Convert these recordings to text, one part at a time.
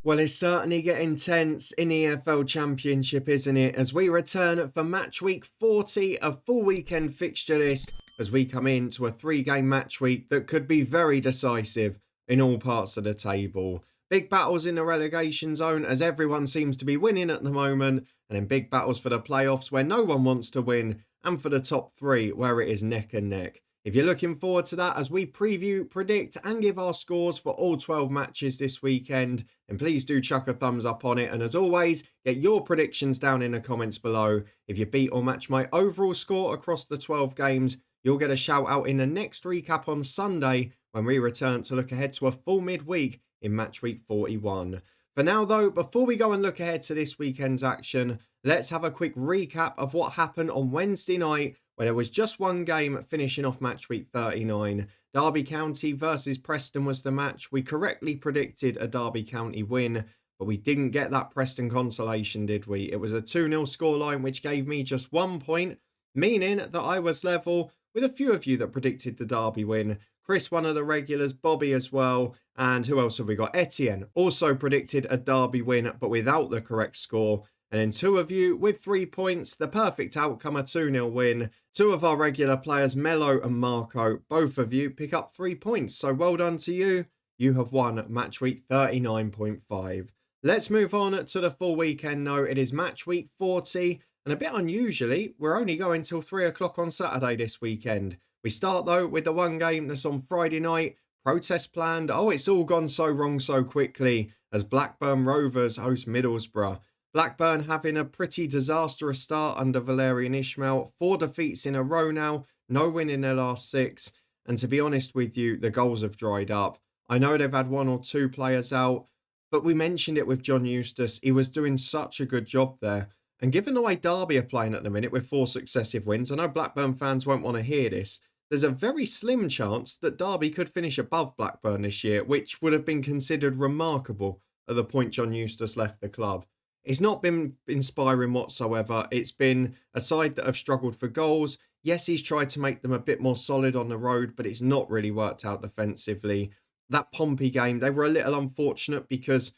Well, it's certainly getting tense in the EFL Championship, isn't it? As we return for Matchweek 40, a full weekend fixture list, as we come into a three-game match week that could be very decisive in all parts of the table. Big battles in the relegation zone, as everyone seems to be winning at the moment, and then big battles for the playoffs where no one wants to win, and for the top three where it is neck and neck. If you're looking forward to that as we preview, predict and give our scores for all 12 matches this weekend, then please do chuck a thumbs up on it. And as always, get your predictions down in the comments below. If you beat or match my overall score across the 12 games, you'll get a shout out in the next recap on Sunday when we return to look ahead to a full midweek in match week 41. For now though, before we go and look ahead to this weekend's action, let's have a quick recap of what happened on Wednesday night, where there was just one game finishing off match week 39. Derby County versus Preston was the match. We correctly predicted a Derby County win, but we didn't get that Preston consolation, did we? It was a 2-0 scoreline, which gave me just 1 point, meaning that I was level with a few of you that predicted the Derby win. Chris, one of the regulars, Bobby as well, and who else have we got? Etienne also predicted a Derby win, but without the correct score. And then two of you with 3 points, the perfect outcome, a 2-0 win. Two of our regular players, Mello and Marco, both of you pick up 3 points. So well done to you. You have won match week 39.5. Let's move on to the full weekend now. It is match week 40. And a bit unusually, we're only going till 3 o'clock on Saturday this weekend. We start though with the one game that's on Friday night. Protest planned. Oh, it's all gone so wrong so quickly as Blackburn Rovers host Middlesbrough. Blackburn having a pretty disastrous start under Valerian Ismail. 4 defeats in a row now, no win in their last 6. And to be honest with you, the goals have dried up. I know they've had 1 or 2 players out, but we mentioned it with John Eustace. He was doing such a good job there. And given the way Derby are playing at the minute with 4 successive wins, I know Blackburn fans won't want to hear this. There's a very slim chance that Derby could finish above Blackburn this year, which would have been considered remarkable at the point John Eustace left the club. It's not been inspiring whatsoever. It's been a side that have struggled for goals. Yes, he's tried to make them a bit more solid on the road, but it's not really worked out defensively. That Pompey game, they were a little unfortunate because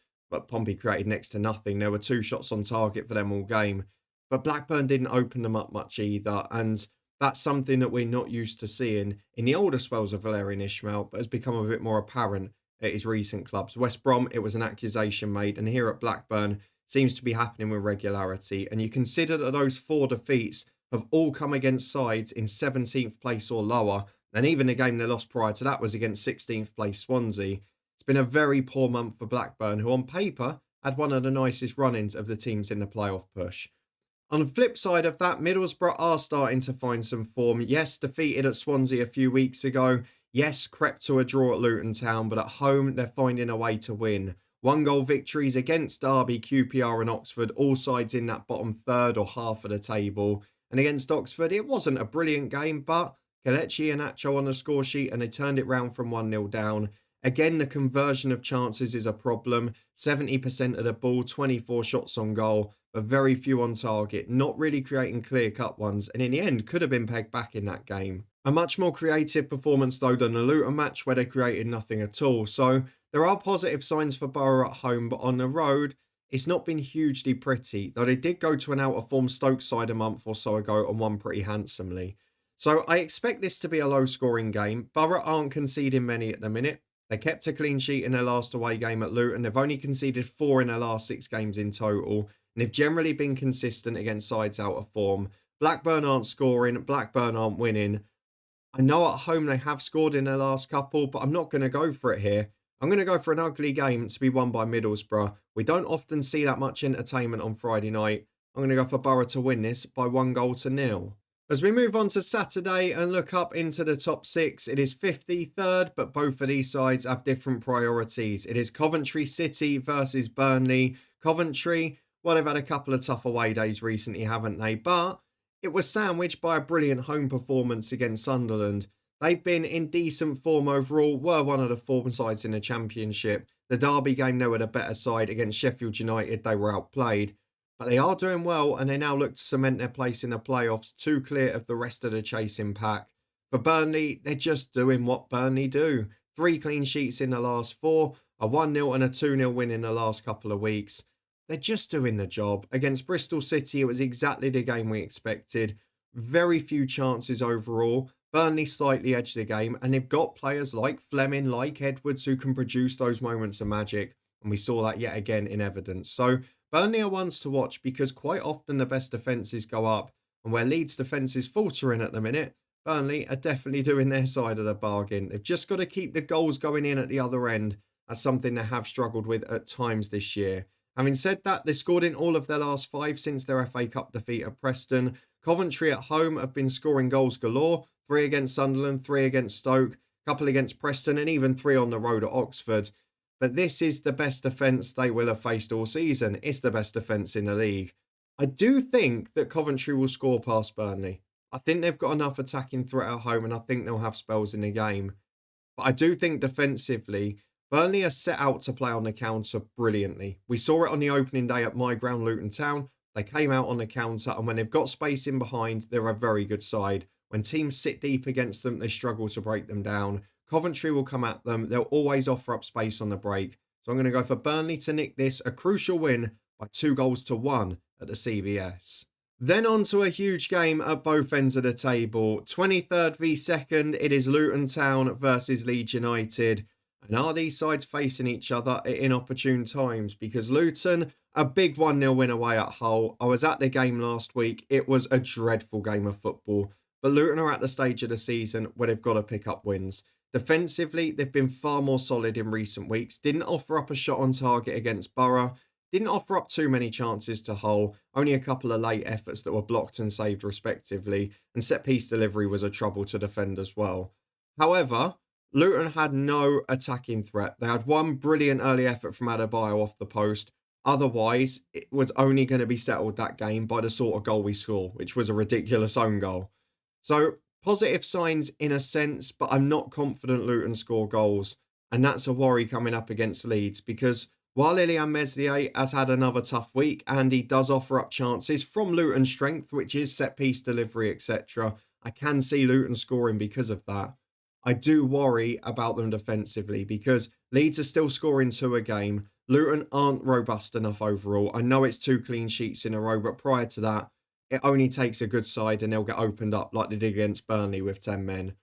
Pompey created next to nothing. There were 2 shots on target for them all game. But Blackburn didn't open them up much either. And that's something that we're not used to seeing in the older spells of Valerian Ismail, but has become a bit more apparent at his recent clubs. West Brom, it was an accusation made. And here at Blackburn, seems to be happening with regularity. And you consider that those 4 defeats have all come against sides in 17th place or lower. And even the game they lost prior to that was against 16th place Swansea. It's been a very poor month for Blackburn, who on paper had one of the nicest run-ins of the teams in the playoff push. On the flip side of that, Middlesbrough are starting to find some form. Yes, defeated at Swansea a few weeks ago. Yes, crept to a draw at Luton Town, but at home they're finding a way to win. 1-goal victories against Derby, QPR and Oxford, all sides in that bottom third or half of the table. And against Oxford, it wasn't a brilliant game, but Kelechi and Acho on the score sheet and they turned it round from 1-0 down. Again, the conversion of chances is a problem. 70% of the ball, 24 shots on goal, but very few on target, not really creating clear-cut ones, and in the end could have been pegged back in that game. A much more creative performance though than the Luton match where they created nothing at all. So there are positive signs for Borough at home, but on the road, it's not been hugely pretty, though they did go to an out-of-form Stoke side a month or so ago and won pretty handsomely. So I expect this to be a low-scoring game. Borough aren't conceding many at the minute. They kept a clean sheet in their last away game at Luton. They've only conceded 4 in their last 6 games in total, and they've generally been consistent against sides out of form. Blackburn aren't scoring, Blackburn aren't winning. I know at home they have scored in their last couple, but I'm not going to go for it here. I'm going to go for an ugly game to be won by Middlesbrough. We don't often see that much entertainment on Friday night. I'm going to go for Borough to win this by 1-0. As we move on to Saturday and look up into the top 6, it is 53rd, but both of these sides have different priorities. It is Coventry City versus Burnley. Coventry, well, they've had a couple of tough away days recently, haven't they? But it was sandwiched by a brilliant home performance against Sunderland. They've been in decent form overall, were one of the form sides in the Championship. The Derby game, they were the better side. Against Sheffield United, they were outplayed. But they are doing well, and they now look to cement their place in the playoffs, 2 clear of the rest of the chasing pack. For Burnley, they're just doing what Burnley do. 3 clean sheets in the last 4. A 1-0 and a 2-0 win in the last couple of weeks. They're just doing the job. Against Bristol City, it was exactly the game we expected. Very few chances overall. Burnley slightly edged the game, and they've got players like Fleming, like Edwards, who can produce those moments of magic. And we saw that yet again in evidence. So Burnley are ones to watch because quite often the best defences go up. And where Leeds' defence is faltering at the minute, Burnley are definitely doing their side of the bargain. They've just got to keep the goals going in at the other end. That's something they have struggled with at times this year. Having said that, they scored in all of their last 5 since their FA Cup defeat at Preston. Coventry at home have been scoring goals galore. 3 against Sunderland, 3 against Stoke, a couple against Preston, and even 3 on the road at Oxford. But this is the best defence they will have faced all season. It's the best defence in the league. I do think that Coventry will score past Burnley. I think they've got enough attacking threat at home, and I think they'll have spells in the game. But I do think defensively, Burnley are set out to play on the counter brilliantly. We saw it on the opening day at my ground, Luton Town. They came out on the counter, and when they've got space in behind, they're a very good side. When teams sit deep against them, they struggle to break them down. Coventry will come at them. They'll always offer up space on the break. So I'm going to go for Burnley to nick this, a crucial win by 2-1 at the CBS. Then on to a huge game at both ends of the table. 23rd v 2nd, it is Luton Town versus Leeds United. And are these sides facing each other at inopportune times? Because Luton, a big 1-0 win away at Hull. I was at the game last week. It was a dreadful game of football. But Luton are at the stage of the season where they've got to pick up wins. Defensively, they've been far more solid in recent weeks. Didn't offer up a shot on target against Borough. Didn't offer up too many chances to Hull. Only a couple of late efforts that were blocked and saved respectively. And set-piece delivery was a trouble to defend as well. However, Luton had no attacking threat. They had one brilliant early effort from Adebayo off the post. Otherwise, it was only going to be settled that game by the sort of goal we score, which was a ridiculous own goal. So, positive signs in a sense, but I'm not confident Luton score goals. And that's a worry coming up against Leeds because while Ilian Meslier has had another tough week and he does offer up chances from Luton's strength, which is set-piece delivery, etc., I can see Luton scoring because of that. I do worry about them defensively because Leeds are still scoring 2 a game. Luton aren't robust enough overall. I know it's 2 clean sheets in a row, but prior to that, it only takes a good side and they'll get opened up like they did against Burnley with 10 men.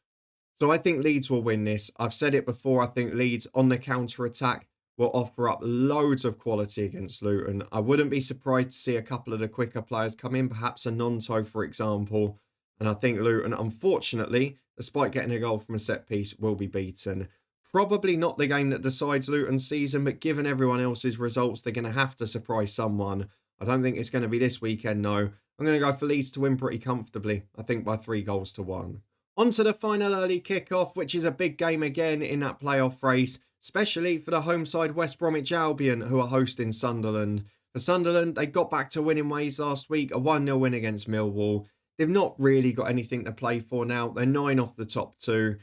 So I think Leeds will win this. I've said it before, I think Leeds on the counter-attack will offer up loads of quality against Luton. I wouldn't be surprised to see a couple of the quicker players come in, perhaps a Nonto, for example. And I think Luton, unfortunately, despite getting a goal from a set-piece, will be beaten. Probably not the game that decides Luton's season, but given everyone else's results, they're going to have to surprise someone. I don't think it's going to be this weekend, no. I'm going to go for Leeds to win pretty comfortably, I think by 3-1. On to the final early kickoff, which is a big game again in that playoff race, especially for the home side West Bromwich Albion, who are hosting Sunderland. For Sunderland, they got back to winning ways last week, a 1-0 win against Millwall. They've not really got anything to play for now. They're 9 off the top 2.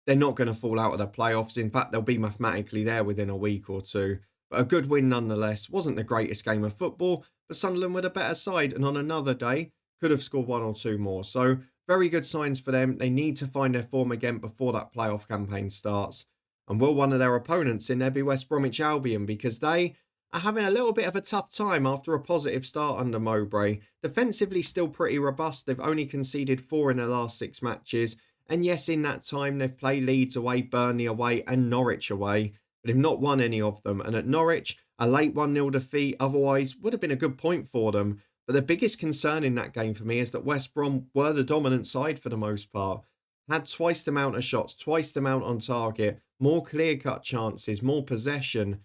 They're not going to fall out of the playoffs. In fact, they'll be mathematically there within a week or 2. But a good win nonetheless. Wasn't the greatest game of football, but Sunderland were the better side. And on another day, could have scored 1 or 2 more. So very good signs for them. They need to find their form again before that playoff campaign starts. And will one of their opponents in there be West Bromwich Albion? Because they are having a little bit of a tough time after a positive start under Mowbray. Defensively still pretty robust. They've only conceded 4 in their last 6 matches. And yes, in that time, they've played Leeds away, Burnley away and Norwich away. But they've not won any of them. And at Norwich, a late 1-0 defeat otherwise would have been a good point for them. But the biggest concern in that game for me is that West Brom were the dominant side for the most part. Had twice the amount of shots, twice the amount on target, more clear-cut chances, more possession.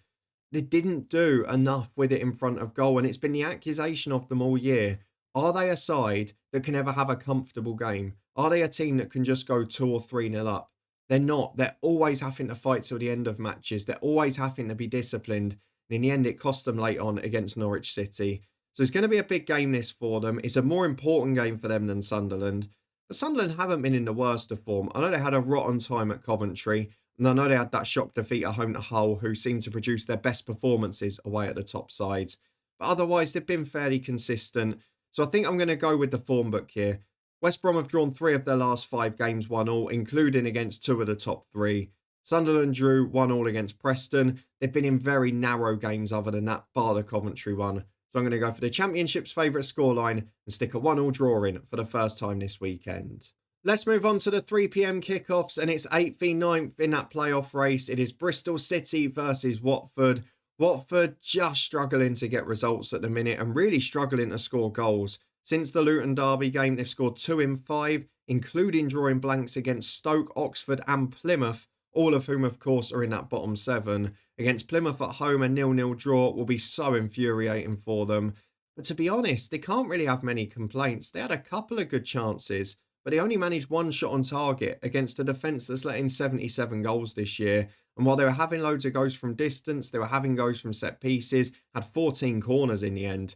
They didn't do enough with it in front of goal, and it's been the accusation of them all year. Are they a side that can ever have a comfortable game? Are they a team that can just go 2 or 3-0 up? They're not. They're always having to fight till the end of matches. They're always having to be disciplined. And in the end, it cost them late on against Norwich City. So it's going to be a big game this for them. It's a more important game for them than Sunderland. But Sunderland haven't been in the worst of form. I know they had a rotten time at Coventry. And I know they had that shock defeat at home to Hull, who seemed to produce their best performances away at the top sides. But otherwise, they've been fairly consistent. So I think I'm going to go with the form book here. West Brom have drawn 3 of their last 5 games 1-1, including against 2 of the top 3. Sunderland drew 1-1 against Preston. They've been in very narrow games other than that, bar the Coventry one. So I'm going to go for the Championship's favourite scoreline and stick a 1-1 draw in for the first time this weekend. Let's move on to the 3 p.m. kickoffs, and it's 8th v 9th in that playoff race. It is Bristol City versus Watford. Watford just struggling to get results at the minute and really struggling to score goals. Since the Luton Derby game, they've scored 2 in 5, including drawing blanks against Stoke, Oxford and Plymouth, all of whom, of course, are in that bottom 7. Against Plymouth at home, a 0-0 draw will be so infuriating for them. But to be honest, they can't really have many complaints. They had a couple of good chances, but they only managed 1 shot on target against a defence that's let in 77 goals this year. And while they were having loads of goals from distance, they were having goals from set pieces, had 14 corners in the end.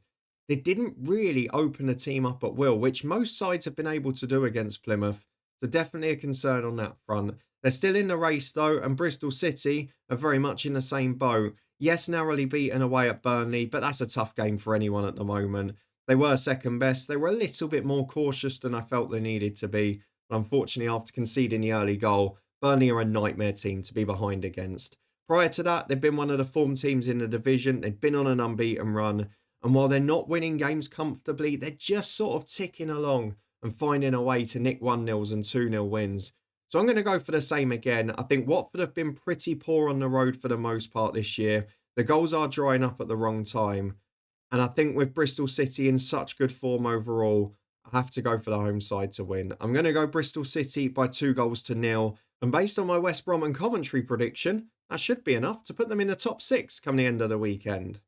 They didn't really open the team up at will, which most sides have been able to do against Plymouth. So definitely a concern on that front. They're still in the race though, and Bristol City are very much in the same boat. Yes, narrowly beaten away at Burnley, but that's a tough game for anyone at the moment. They were second best. They were a little bit more cautious than I felt they needed to be. But unfortunately, after conceding the early goal, Burnley are a nightmare team to be behind against. Prior to that, they've been one of the form teams in the division. They've been on an unbeaten run. And while they're not winning games comfortably, they're just sort of ticking along and finding a way to nick 1-0s and 2-0 wins. So I'm going to go for the same again. I think Watford have been pretty poor on the road for the most part this year. The goals are drying up at the wrong time. And I think with Bristol City in such good form overall, I have to go for the home side to win. I'm going to go Bristol City by 2-0. And based on my West Brom and Coventry prediction, that should be enough to put them in the top 6 come the end of the weekend.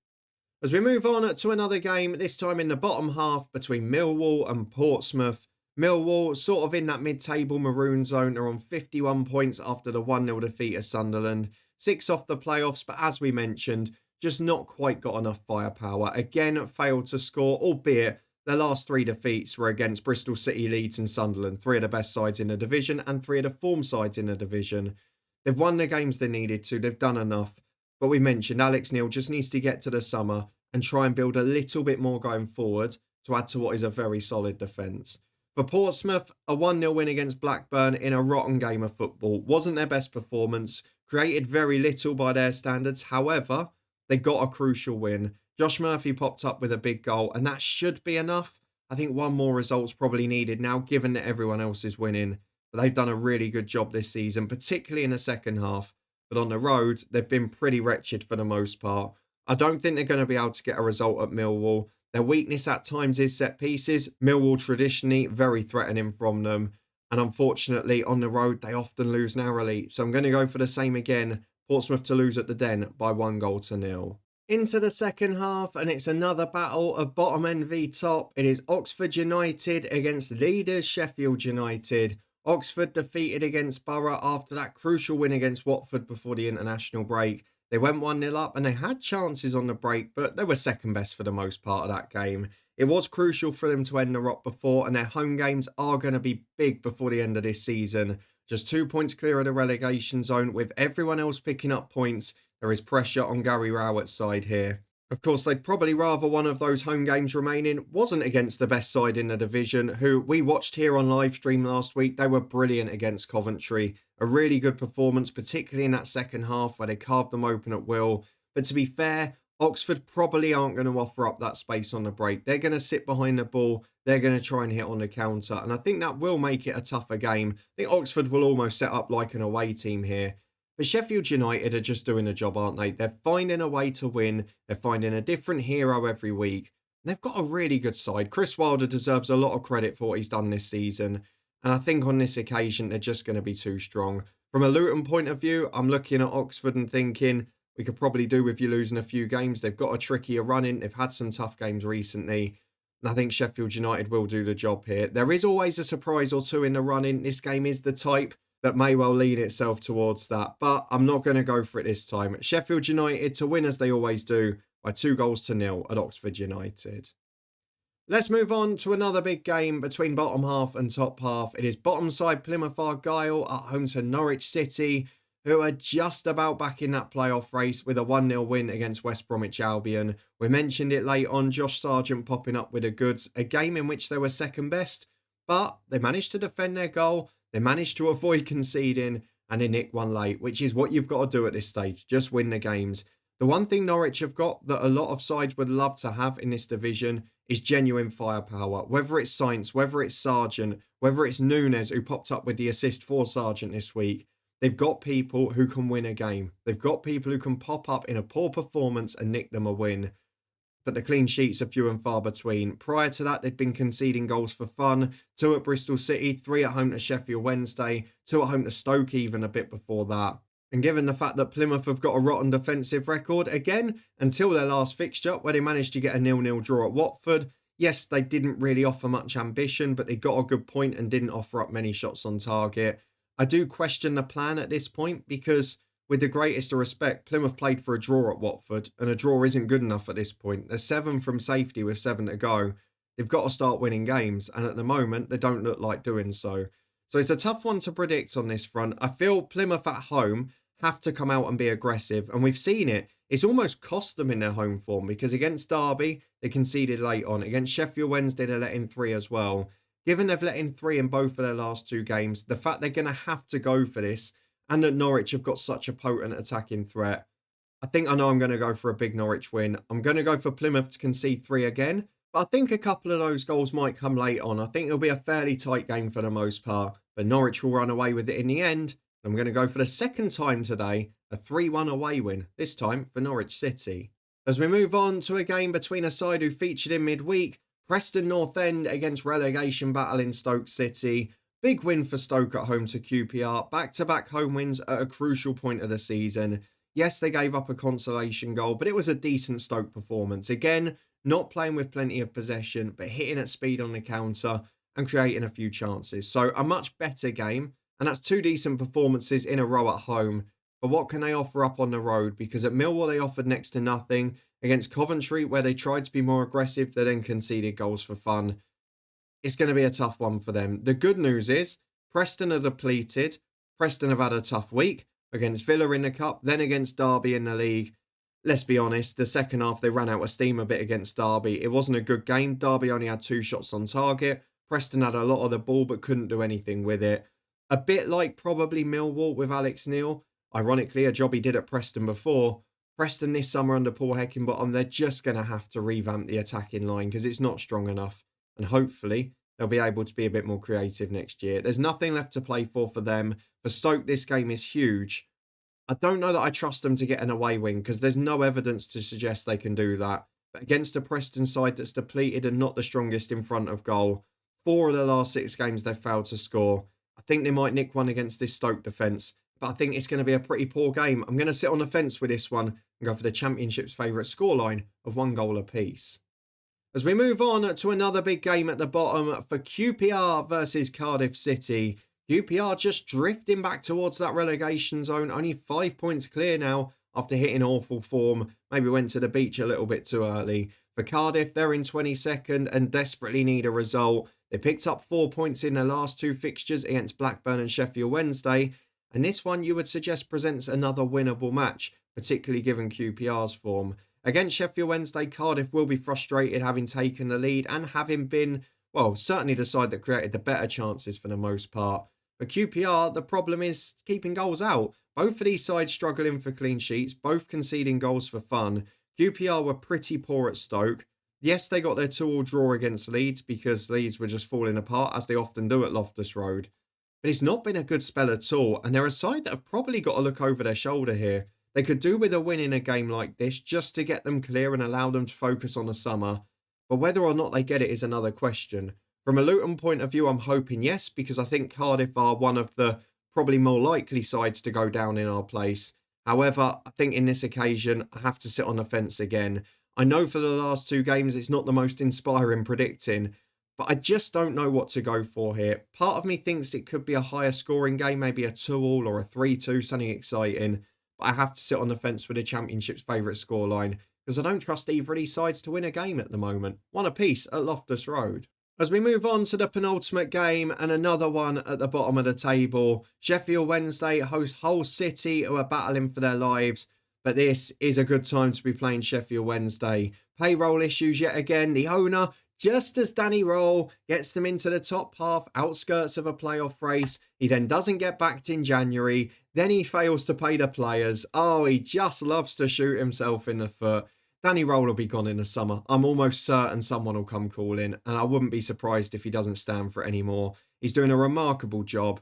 As we move on to another game, this time in the bottom half between Millwall and Portsmouth. Millwall sort of in that mid-table maroon zone. Are on 51 points after the 1-0 defeat of Sunderland. 6 off the playoffs, but as we mentioned, just not quite got enough firepower. Again, failed to score, albeit their last 3 defeats were against Bristol City, Leeds and Sunderland. 3 of the best sides in the division and 3 of the form sides in the division. They've won the games they needed to. They've done enough. But we mentioned Alex Neil just needs to get to the summer and try and build a little bit more going forward to add to what is a very solid defence. For Portsmouth, a 1-0 win against Blackburn in a rotten game of football. Wasn't their best performance. Created very little by their standards. However, they got a crucial win. Josh Murphy popped up with a big goal, and that should be enough. I think one more result's probably needed now, given that everyone else is winning. But they've done a really good job this season, particularly in the second half. But on the road, they've been pretty wretched for the most part. I don't think they're going to be able to get a result at Millwall. Their weakness at times is set pieces. Millwall traditionally very threatening from them. And unfortunately, on the road, they often lose narrowly. So I'm going to go for the same again. Portsmouth to lose at the Den by 1-0. Into the second half, and it's another battle of bottom end v top. It is Oxford United against leaders Sheffield United. Oxford defeated against Borough after that crucial win against Watford before the international break. They went 1-0 up and they had chances on the break, but they were second best for the most part of that game. It was crucial for them to end the rot before, and their home games are going to be big before the end of this season. Just 2 points clear of the relegation zone. With everyone else picking up points, there is pressure on Gary Rowett's side here. Of course, they'd probably rather one of those home games remaining wasn't against the best side in the division, who we watched here on live stream last week. They were brilliant against Coventry. A really good performance, particularly in that second half where they carved them open at will. But to be fair, Oxford probably aren't going to offer up that space on the break. They're going to sit behind the ball. They're going to try and hit on the counter. And I think that will make it a tougher game. I think Oxford will almost set up like an away team here. But Sheffield United are just doing the job, aren't they? They're finding a way to win. They're finding a different hero every week. They've got a really good side. Chris Wilder deserves a lot of credit for what he's done this season. And I think on this occasion, they're just going to be too strong. From a Luton point of view, I'm looking at Oxford and thinking we could probably do with you losing a few games. They've got a trickier run in. They've had some tough games recently. And I think Sheffield United will do the job here. There is always a surprise or two in the run in. This game is the type that may well lean itself towards that. But I'm not going to go for it this time. Sheffield United to win as they always do by 2-0 at Oxford United. Let's move on to another big game between bottom half and top half. It is bottom side Plymouth Argyle at home to Norwich City, who are just about back in that playoff race with a 1-0 win against West Bromwich Albion. We mentioned it late on, Josh Sargent popping up with the goods, a game in which they were second best, but they managed to defend their goal. They managed to avoid conceding, and they nick one late, which is what you've got to do at this stage. Just win the games. The one thing Norwich have got that a lot of sides would love to have in this division is genuine firepower. Whether it's Sainz, whether it's Sargent, whether it's Nunes, who popped up with the assist for Sargent this week, they've got people who can win a game. They've got people who can pop up in a poor performance and nick them a win. But the clean sheets are few and far between. Prior to that, they'd been conceding goals for fun. 2 at Bristol City, 3 at home to Sheffield Wednesday, 2 at home to Stoke even a bit before that. And given the fact that Plymouth have got a rotten defensive record, again, until their last fixture, where they managed to get a 0-0 draw at Watford, yes, they didn't really offer much ambition, but they got a good point and didn't offer up many shots on target. I do question the plan at this point because, with the greatest of respect, Plymouth played for a draw at Watford, and a draw isn't good enough at this point. They're 7 from safety with 7 to go. They've got to start winning games, and at the moment, they don't look like doing so. So it's a tough one to predict on this front. I feel Plymouth at home have to come out and be aggressive, and we've seen it. It's almost cost them in their home form because against Derby, they conceded late on. Against Sheffield Wednesday, they let in 3 as well. Given they've let in 3 in both of their last 2 games, the fact they're going to have to go for this, and that Norwich have got such a potent attacking threat, I know I'm going to go for a big Norwich win. I'm going to go for Plymouth to concede 3 again, but I think a couple of those goals might come late on. I think it'll be a fairly tight game for the most part, but Norwich will run away with it in the end. I'm going to go for the second time today, a 3-1 away win, this time for Norwich City. As we move on to a game between a side who featured in midweek, Preston North End against relegation battle in Stoke City. Big win for Stoke at home to QPR. Back-to-back home wins at a crucial point of the season. Yes, they gave up a consolation goal, but it was a decent Stoke performance. Again, not playing with plenty of possession, but hitting at speed on the counter and creating a few chances. So a much better game. And that's 2 decent performances in a row at home. But what can they offer up on the road? Because at Millwall, they offered next to nothing. Against Coventry, where they tried to be more aggressive, they then conceded goals for fun. It's going to be a tough one for them. The good news is, Preston are depleted. Preston have had a tough week against Villa in the Cup, then against Derby in the league. Let's be honest, the second half, they ran out of steam a bit against Derby. It wasn't a good game. Derby only had 2 shots on target. Preston had a lot of the ball, but couldn't do anything with it. A bit like probably Millwall with Alex Neil. Ironically, a job he did at Preston before. Preston this summer under Paul Heckingbottom, they're just going to have to revamp the attacking line because it's not strong enough. And hopefully, they'll be able to be a bit more creative next year. There's nothing left to play for them. For Stoke, this game is huge. I don't know that I trust them to get an away win because there's no evidence to suggest they can do that. But against a Preston side that's depleted and not the strongest in front of goal, 4 of the last 6 games they've failed to score. I think they might nick one against this Stoke defence, but I think it's going to be a pretty poor game. I'm going to sit on the fence with this one and go for the Championship's favourite scoreline of 1 goal apiece. As we move on to another big game at the bottom for QPR versus Cardiff City. QPR just drifting back towards that relegation zone, only 5 points clear now after hitting awful form. Maybe went to the beach a little bit too early. For Cardiff, they're in 22nd and desperately need a result. They picked up 4 points in their last 2 fixtures against Blackburn and Sheffield Wednesday. And this one you would suggest presents another winnable match, particularly given QPR's form. Against Sheffield Wednesday, Cardiff will be frustrated having taken the lead and having been, well, certainly the side that created the better chances for the most part. For QPR, the problem is keeping goals out. Both of these sides struggling for clean sheets, both conceding goals for fun. QPR were pretty poor at Stoke. Yes, they got their 2-2 draw against Leeds because Leeds were just falling apart, as they often do at Loftus Road. But it's not been a good spell at all, and they're a side that have probably got to look over their shoulder here. They could do with a win in a game like this just to get them clear and allow them to focus on the summer. But whether or not they get it is another question. From a Luton point of view, I'm hoping yes, because I think Cardiff are one of the probably more likely sides to go down in our place. However, I think in this occasion, I have to sit on the fence again. I know for the last 2 games, it's not the most inspiring predicting, but I just don't know what to go for here. Part of me thinks it could be a higher scoring game, maybe a 2-2 or a 3-2, something exciting. But I have to sit on the fence with the Championship's favourite scoreline because I don't trust either of these sides to win a game at the moment. 1 apiece at Loftus Road. As we move on to the penultimate game and another one at the bottom of the table, Sheffield Wednesday host Hull City, who are battling for their lives. But this is a good time to be playing Sheffield Wednesday. Payroll issues yet again. The owner, just as Danny Roll gets them into the top half, outskirts of a playoff race, he then doesn't get backed in January. Then he fails to pay the players. Oh, he just loves to shoot himself in the foot. Danny Roll will be gone in the summer. I'm almost certain someone will come calling, and I wouldn't be surprised if he doesn't stand for it anymore. He's doing a remarkable job.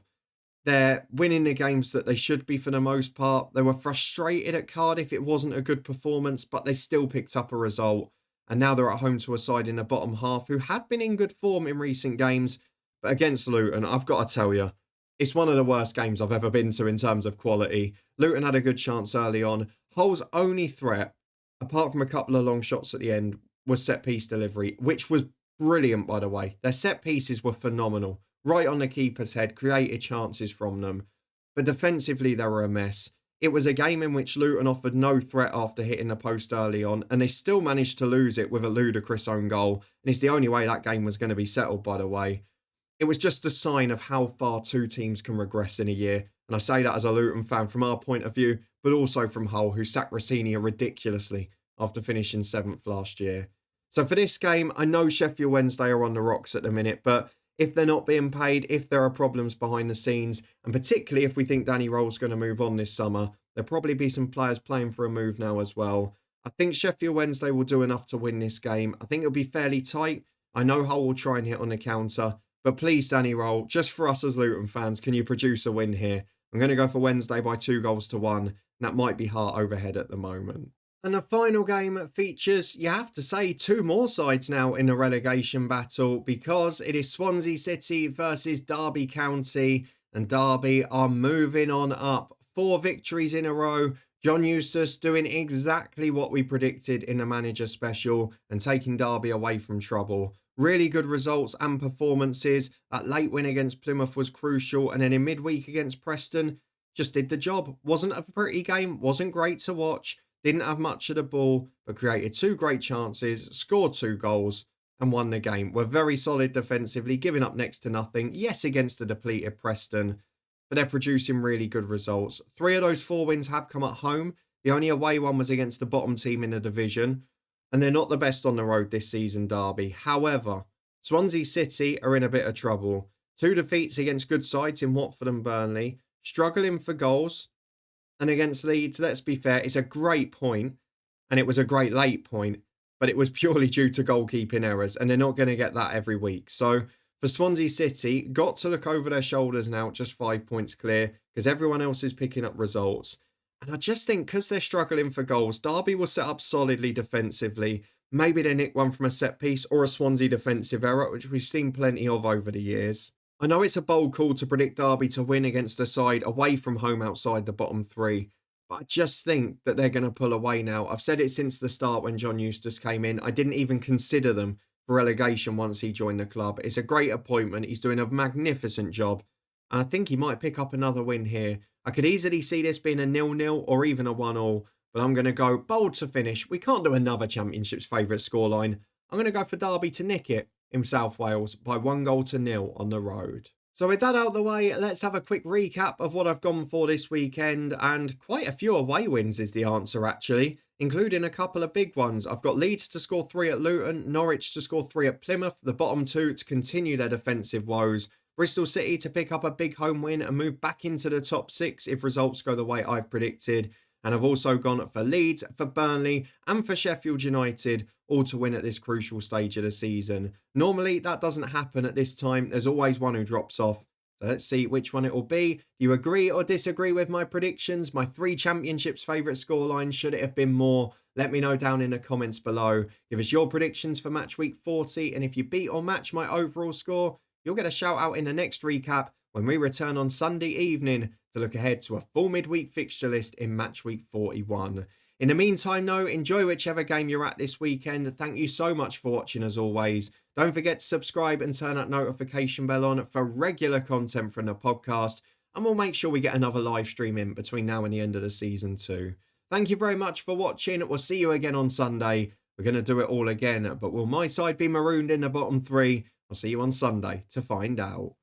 They're winning the games that they should be for the most part. They were frustrated at Cardiff. It wasn't a good performance, but they still picked up a result. And now they're at home to a side in the bottom half who had been in good form in recent games. But against Luton, I've got to tell you, it's one of the worst games I've ever been to in terms of quality. Luton had a good chance early on. Hull's only threat, apart from a couple of long shots at the end, was set-piece delivery, which was brilliant, by the way. Their set pieces were phenomenal. Right on the keeper's head, created chances from them. But defensively, they were a mess. It was a game in which Luton offered no threat after hitting the post early on, and they still managed to lose it with a ludicrous own goal. And it's the only way that game was going to be settled, by the way. It was just a sign of how far two teams can regress in a year. And I say that as a Luton fan from our point of view, but also from Hull, who sacked Rossini ridiculously after finishing 7th last year. So for this game, I know Sheffield Wednesday are on the rocks at the minute, but if they're not being paid, if there are problems behind the scenes, and particularly if we think Danny Roll's going to move on this summer, there'll probably be some players playing for a move now as well. I think Sheffield Wednesday will do enough to win this game. I think it'll be fairly tight. I know Hull will try and hit on the counter, but please, Danny Roll, just for us as Luton fans, can you produce a win here? I'm going to go for Wednesday by 2-1, and that might be heart over head at the moment. And the final game features, you have to say, two more sides now in the relegation battle, because it is Swansea City versus Derby County, and Derby are moving on up. 4 victories in a row. John Eustace doing exactly what we predicted in the manager special and taking Derby away from trouble. Really good results and performances. That late win against Plymouth was crucial, and then in midweek against Preston, just did the job. Wasn't a pretty game, wasn't great to watch. Didn't have much of the ball, but created 2 great chances, scored 2 goals, and won the game. We're very solid defensively, giving up next to nothing. Yes, against the depleted Preston, but they're producing really good results. 3 of those 4 wins have come at home. The only away one was against the bottom team in the division, and they're not the best on the road this season, Derby. However, Swansea City are in a bit of trouble. 2 defeats against good sides in Watford and Burnley, struggling for goals. And against Leeds, let's be fair, it's a great point, and it was a great late point, but it was purely due to goalkeeping errors, and they're not going to get that every week. So for Swansea City, got to look over their shoulders now, just 5 points clear, because everyone else is picking up results. And I just think because they're struggling for goals, Derby will set up solidly defensively. Maybe they nick one from a set piece or a Swansea defensive error, which we've seen plenty of over the years. I know it's a bold call to predict Derby to win against a side away from home outside the bottom 3, but I just think that they're going to pull away now. I've said it since the start when John Eustace came in. I didn't even consider them for relegation once he joined the club. It's a great appointment. He's doing a magnificent job, and I think he might pick up another win here. I could easily see this being a 0-0 or even a 1-1, but I'm going to go bold to finish. We can't do another Championship's favourite scoreline. I'm going to go for Derby to nick it in South Wales by 1-0 on the road. So with that out of the way, let's have a quick recap of what I've gone for this weekend, and quite a few away wins is the answer actually, including a couple of big ones. I've got Leeds to score 3 at Luton, Norwich to score 3 at Plymouth, the bottom 2 to continue their defensive woes, Bristol City to pick up a big home win and move back into the top 6 if results go the way I've predicted. And I've also gone for Leeds, for Burnley and for Sheffield United, all to win at this crucial stage of the season. Normally, that doesn't happen at this time. There's always one who drops off. So let's see which one it will be. Do you agree or disagree with my predictions? My 3 Championships favourite scorelines, should it have been more? Let me know down in the comments below. Give us your predictions for match week 40. And if you beat or match my overall score, you'll get a shout out in the next recap when we return on Sunday evening to look ahead to a full midweek fixture list in match week 41. In the meantime, though, enjoy whichever game you're at this weekend. Thank you so much for watching as always. Don't forget to subscribe and turn that notification bell on for regular content from the podcast. And we'll make sure we get another live stream in between now and the end of the season too. Thank you very much for watching. We'll see you again on Sunday. We're going to do it all again, but will my side be marooned in the bottom 3? I'll see you on Sunday to find out.